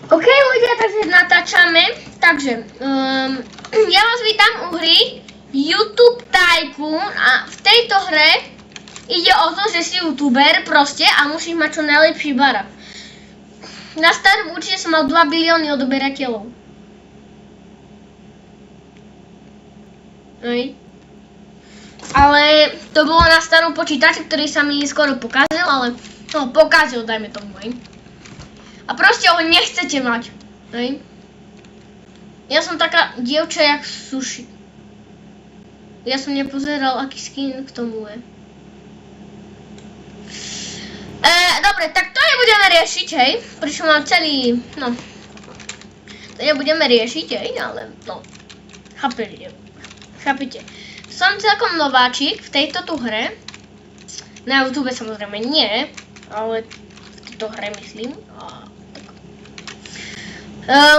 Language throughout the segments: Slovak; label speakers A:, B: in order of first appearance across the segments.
A: OK ľudia, takže natáčame. Takže, ja vás vítam u hry YouTube Tycoon a v tejto hre ide o to, že si youtuber proste a musíš mať čo najlepší barák. Na start určite som mal 2 bilióny odoberateľov. Hej. Ale to bolo na starom počítači, ktorý sa mi skoro pokazil, ale no pokazil, dajme tomu, hej. A proste ho nechcete mať, hej. Ja som taká dievča jak sushi. Ja som nepozeral, aký skin k tomu je. Dobre, tak to nebudeme riešiť, hej. Prečo mám celý, no. To nebudeme riešiť, hej, ale no. Chápete. Som celkom nováčik v tejto tu hre. Na YouTube samozrejme nie, ale v tejto hre myslím.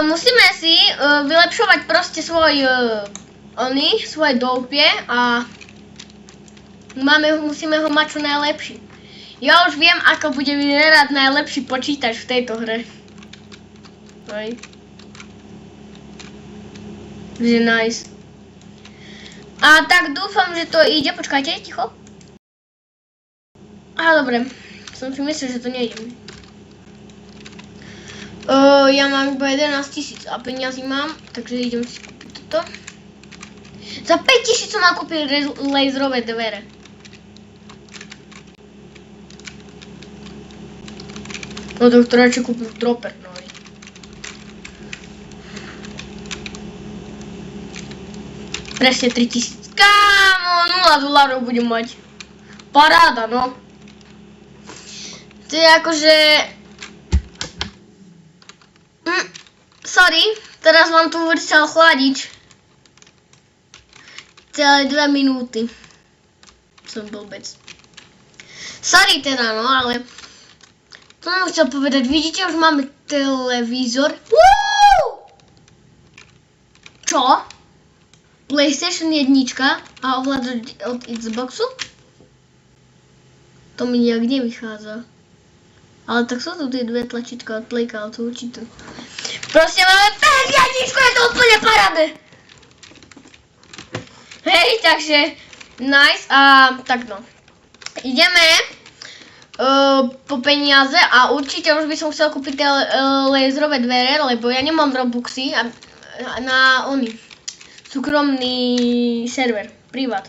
A: Musíme si vylepšovať proste svoje doupie a musíme ho mať čo najlepší. Ja už viem, ako bude vyzerať najlepší počítač v tejto hre. Hej. Je nice. A tak dúfam, že to ide. Počkajte, ticho. Aha, dobre. Som si myslel, že to nejde. Ja mám iba 11 000 a peniazy mám, takže idem si kúpiť toto. Za 5 000 som mal kúpiť laserové dvere. No to radšej kúpim dropper nový. Presne 3000. Kámo, $0 budem mať. Paráda, no. To je akože... Sorry, teraz vám tu vrcal chladič. Celé 2 minúty. Som blbec. Sorry teda, no, ale... To som chcel povedať, vidíte, už máme televízor. Čo? PlayStation 1 a ovládač od Xboxu? To mi nejak nevychádza. Ale tak sú tu tie dve tlačítka od Playka, ale to určite. Proste máme PS1, je to úplne parádne. Hej, takže nice a tak no. Ideme po peniaze a určite už by som chcel kúpiť tie laserové dvere, lebo ja nemám Robuxy na súkromný server, privát.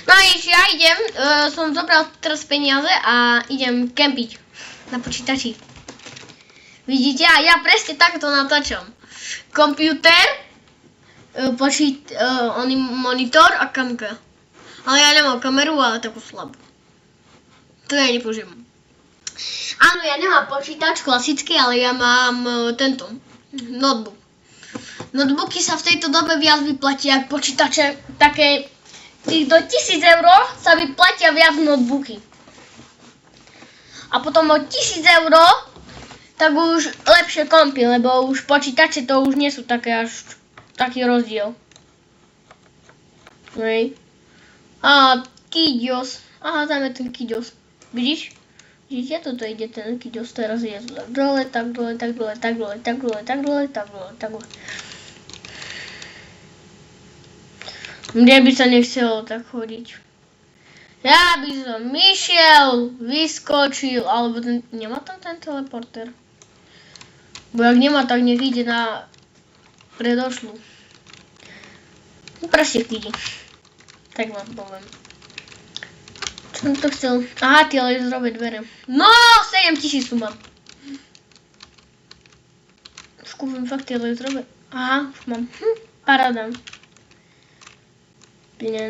A: No a ja idem, som zobral teraz peniaze a idem kempiť na počítači. Vidíte, a ja presne takto natáčam. Komputer, monitor a kamka. Ale ja nemám kameru, ale takú slabú. To ja nepoužijem. Áno, ja nemám počítač klasický, ale ja mám tento notebook. Notebooky sa v tejto dobe viac vyplatia ako počítače. Také tých do 1000 € sa vyplatia viac notebooky. A potom od 1000 € tak už lepšie kompy, lebo už počítače to už nie sú také až taký rozdiel. Hej. A Kidios. Aha, tam je ten Kidios. Vidíš? Vidíte, toto ide ten Kidios, teraz ide dole, tak dole, tak dole, tak dole, tak dole, tak dole, tak dole, tak dole. Mne by sa nechcelo tak chodiť. Ja by som išiel, vyskočil, alebo nemá tam ten teleporter? Bo ak nemá, tak nech ide na predošlú. Proste ide. Tak vám poviem. Čo som to chcel? Aha, tie laserové dvere. No, 7000 tu mám. Už kúpim fakt tie laserové. Aha, už mám. Paráda. Píne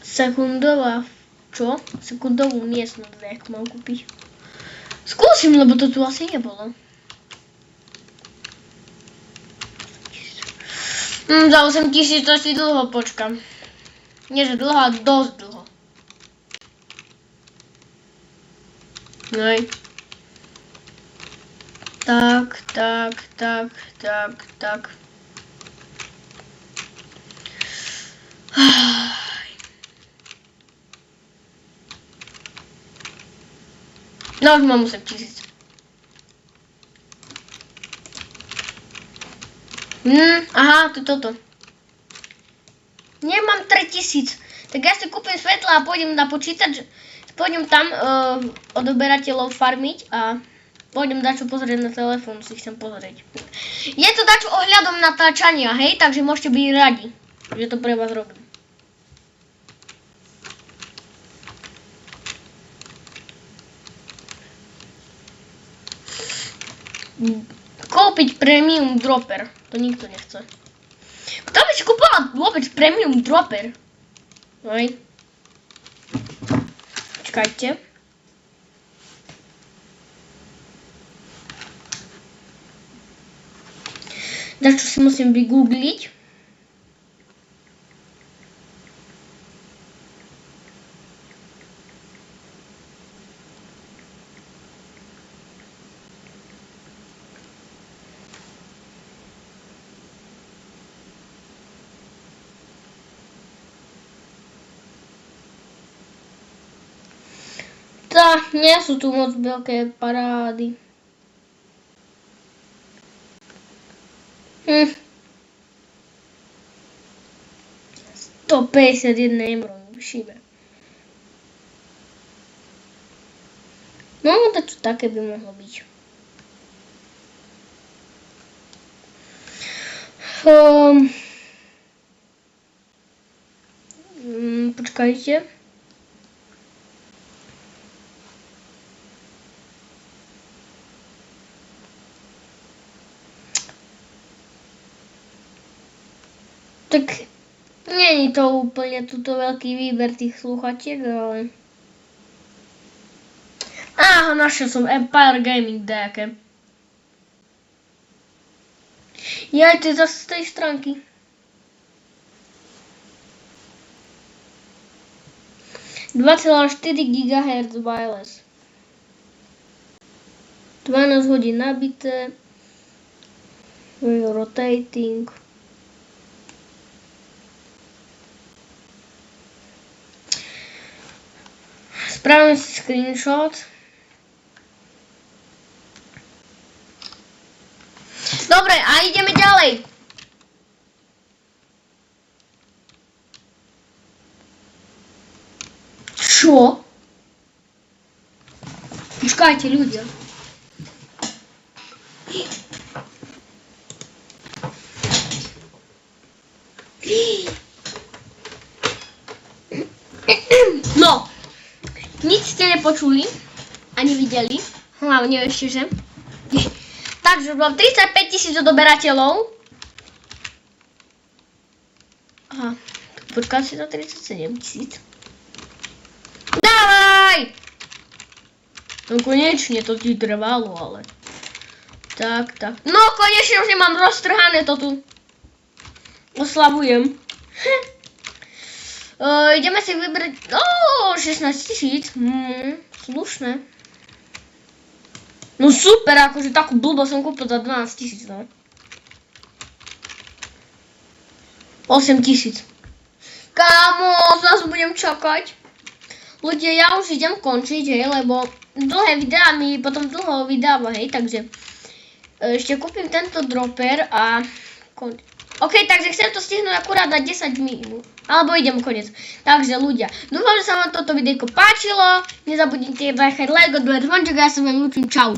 A: sekundová. Čo? Sekundovú miestnosť, ako mám kúpiť. Skúsim, lebo to tu asi nebolo. Za 8000 to si dlho počkam. Nie, že dlho, ale dosť dlho. Nej. Tak. No už mám 8000. Aha, to je toto. Nemám 3000. Tak ja si kúpim svetla a pôjdem na počítač. Pôjdem tam odoberateľov farmiť a pôjdem dačo pozrieť na telefón, si chcem pozrieť. Je to dačo ohľadom natáčania, hej, takže môžete byť radi, že to pre vás robím. Kúpiť premium dropper, to nikto nechce. Kto by si kúpala vôbec premium dropper? Hej. Čakajte. Dačo si musím vygoogliť. Nie sú tu moc veľké parády. 151 euro šíbe. No, to také by mohlo byť. Počkajte. Tak nie je to úplne tuto veľký výber tých slúchatiek, ale... Aha, našiel som Empire Gaming nejaké. Ja, to je zase z tej stránky. ...2,4 GHz wireless. 12 hodín nabité. Rotating. Spravím si screenshot. Dobre, a ideme ďalej. Čo? Počkajte, ľudia. No. Nic ste nepočuli, ani videli, hlavne ešte, že? Takže mám 35 000 odoberateľov. Aha, počkám si na 37 000. Dávaj! No konečne to ti trvalo, ale... Tak. No konečne už nemám roztrhané to tu. Oslavujem. Ideme si vybrať... 16 000. Slušné. No super, akože takú blbo som kúpil za 12 000, no. 8 000. Kámo, zase budem čakať. Ľudia, ja už idem končiť, hej, lebo dlhé videá mi potom dlho vydáva, hej, takže ešte kúpim tento dropper a... OK, takže chcem to stihnúť akurát na 10 minút. Alebo idem koniec. Takže ľudia, dúfam, že sa vám toto videjko páčilo. Nezabudnite nechať like, odberiť zvonček a ja sa vám ľúčim. Čau.